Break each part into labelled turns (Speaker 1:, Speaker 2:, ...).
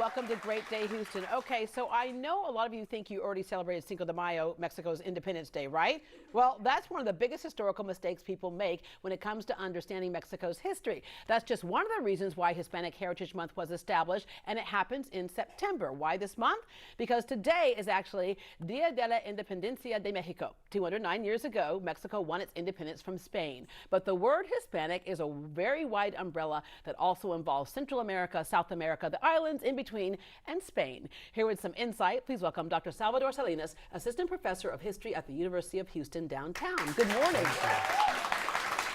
Speaker 1: welcome to Great Day Houston. Okay, so I know a lot of you think you already celebrated Cinco de Mayo, Mexico's Independence Day, right? Well, that's one of the biggest historical mistakes people make when it comes to understanding Mexico's history. That's just one of the reasons why Hispanic Heritage Month was established, and it happens in September. Why this month? Because today is actually Dia de la Independencia de Mexico. 209 years ago, Mexico won its independence from Spain. But the word Hispanic is a very wide umbrella that also involves Central America, South America, the islands in between, and Spain. Here with some insight, please welcome Dr. Salvador Salinas, Assistant Professor of History at the University of Houston downtown. Good morning.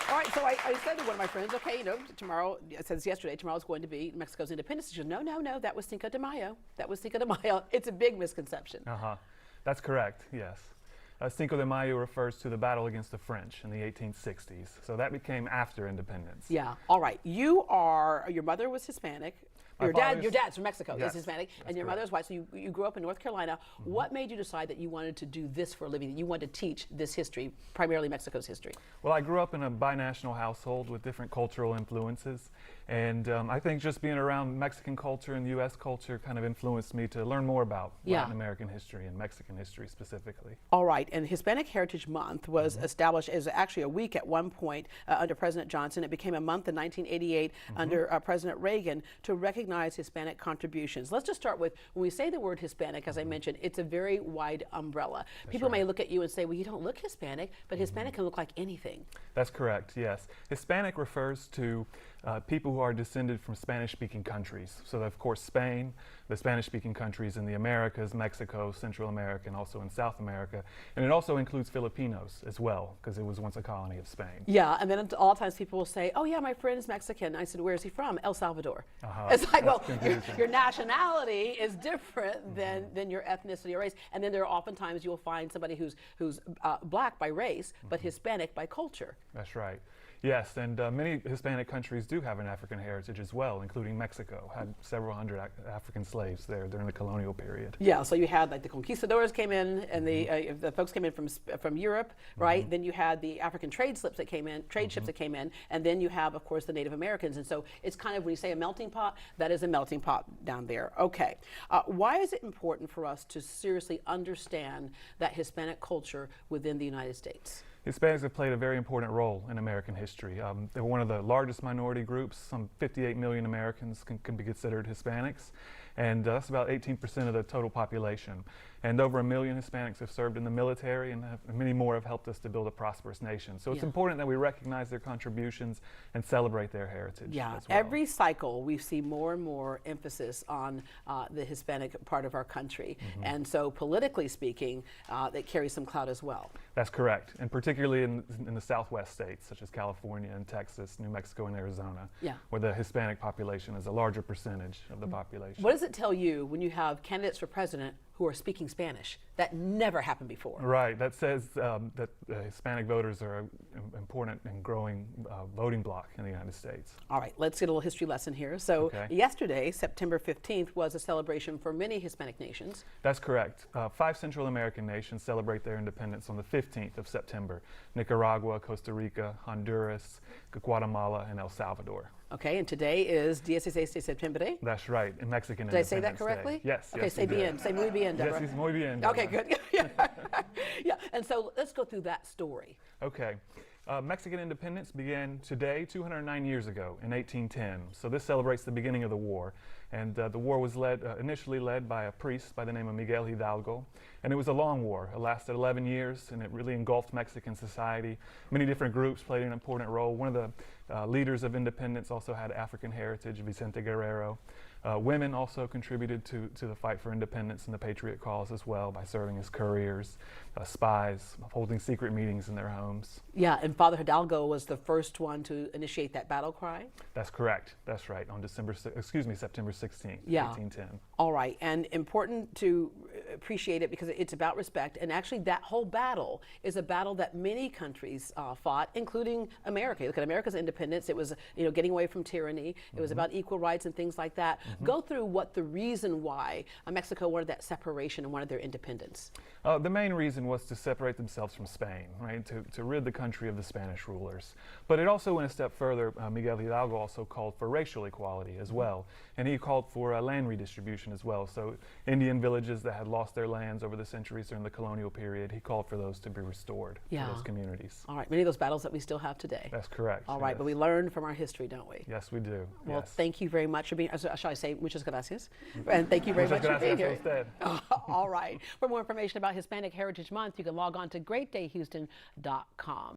Speaker 1: All right, so I said to one of my friends, okay, you know, tomorrow, I said this yesterday, tomorrow's going to be Mexico's independence. She said, no, that was Cinco de Mayo. That was Cinco de Mayo. It's a big misconception.
Speaker 2: That's correct, yes. Cinco de Mayo refers to the battle against the French in the 1860s. So that became after independence.
Speaker 1: Yeah, all right. Your mother was Hispanic. Your dad's from Mexico.
Speaker 2: Yes,
Speaker 1: He's Hispanic, and your
Speaker 2: correct.
Speaker 1: mother's white. So you grew up in North Carolina. What made you decide that you wanted to do this for a living, that you wanted to teach this history, primarily Mexico's history?
Speaker 2: Well, I grew up in a binational household with different cultural influences. And I think just being around Mexican culture and U.S. culture kind of influenced me to learn more about Latin American history and Mexican history specifically.
Speaker 1: All right, and Hispanic Heritage Month was established as actually a week at one point under President Johnson. It became a month in 1988 under President Reagan to recognize Hispanic contributions. Let's just start with, when we say the word Hispanic, as I mentioned, it's a very wide umbrella. People may look at you and say, well, you don't look Hispanic, but Hispanic can look like anything.
Speaker 2: That's correct, yes. Hispanic refers to people who are descended from Spanish-speaking countries. So, of course, Spain, the Spanish-speaking countries in the Americas, Mexico, Central America, and also in South America. And it also includes Filipinos as well, because it was once a colony of Spain.
Speaker 1: Yeah, and then all times people will say, oh yeah, my friend is Mexican. I said, where is he from? El Salvador. It's like, well, your nationality is different than your ethnicity or race. And then there are oftentimes you'll find somebody who's black by race, but Hispanic by culture.
Speaker 2: That's right. Yes, and many Hispanic countries do have an African heritage as well, including Mexico. Had several hundred African slaves there during the colonial period.
Speaker 1: Yeah, so you had like the conquistadors came in, and the folks came in from Europe, right? Then you had the African trade ships that came in, and then you have, of course, the Native Americans. And so it's kind of, when you say a melting pot, that is a melting pot down there. Okay, why is it important for us to seriously understand that Hispanic culture within the United States?
Speaker 2: Hispanics have played a very important role in American history. They were one of the largest minority groups. Some 58 million Americans can be considered Hispanics, and that's about 18% of the total population. And over 1 million Hispanics have served in the military, and many more have helped us to build a prosperous nation. So it's important that we recognize their contributions and celebrate their heritage.
Speaker 1: Yeah,
Speaker 2: as well.
Speaker 1: Every cycle we see more and more emphasis on the Hispanic part of our country. And so politically speaking, that carries some clout as well.
Speaker 2: That's correct, and particularly in the Southwest states, such as California and Texas, New Mexico and Arizona, where the Hispanic population is a larger percentage of the population.
Speaker 1: What does it tell you when you have candidates for president who are speaking Spanish? That never happened before.
Speaker 2: Right, that says that Hispanic voters are an important and growing voting bloc in the United States.
Speaker 1: All right, let's get a little history lesson here. So yesterday, September 15th, was a celebration for many Hispanic nations.
Speaker 2: That's correct. 5 Central American nations celebrate their independence on the 15th of September. Nicaragua, Costa Rica, Honduras, Guatemala, and El Salvador.
Speaker 1: Okay, and today is 16 de Septiembre.
Speaker 2: That's right, in Mexican
Speaker 1: Did I
Speaker 2: Independence
Speaker 1: say that correctly?
Speaker 2: Day. Yes.
Speaker 1: Okay,
Speaker 2: yes,
Speaker 1: say bien. Say muy bien, Deborah.
Speaker 2: Yes, muy bien, Deborah.
Speaker 1: Okay, good. Yeah, and so let's go through that story.
Speaker 2: Okay. Mexican independence began today, 209 years ago, in 1810. So this celebrates the beginning of the war. And the war was initially led by a priest by the name of Miguel Hidalgo. And it was a long war. It lasted 11 years, and it really engulfed Mexican society. Many different groups played an important role. One of the leaders of independence also had African heritage, Vicente Guerrero. Women also contributed to the fight for independence and the patriot cause as well by serving as couriers, spies, holding secret meetings in their homes.
Speaker 1: Yeah, and Father Hidalgo was the first one to initiate that battle cry?
Speaker 2: That's correct. That's right. On September 16th, 1810.
Speaker 1: All right, and important to appreciate it because it's about respect. And actually, that whole battle is a battle that many countries fought, including America. Look at America's independence. It was, getting away from tyranny. It was about equal rights and things like that. Go through what the reason why Mexico wanted that separation and wanted their independence.
Speaker 2: The main reason was to separate themselves from Spain, right? To rid the country of the Spanish rulers. But it also went a step further. Miguel Hidalgo also called for racial equality as well. And he called for land redistribution as well. So Indian villages that had lost their lands over the centuries during the colonial period, he called for those to be restored to those communities.
Speaker 1: All right, many of those battles that we still have today.
Speaker 2: That's correct.
Speaker 1: All right, but we learn from our history, don't we?
Speaker 2: Yes, we do.
Speaker 1: Well,
Speaker 2: yes.
Speaker 1: Thank you very much for being, shall I say, muchas gracias? And thank you very much for being here. All right. For more information about Hispanic Heritage Month, you can log on to greatdayhouston.com.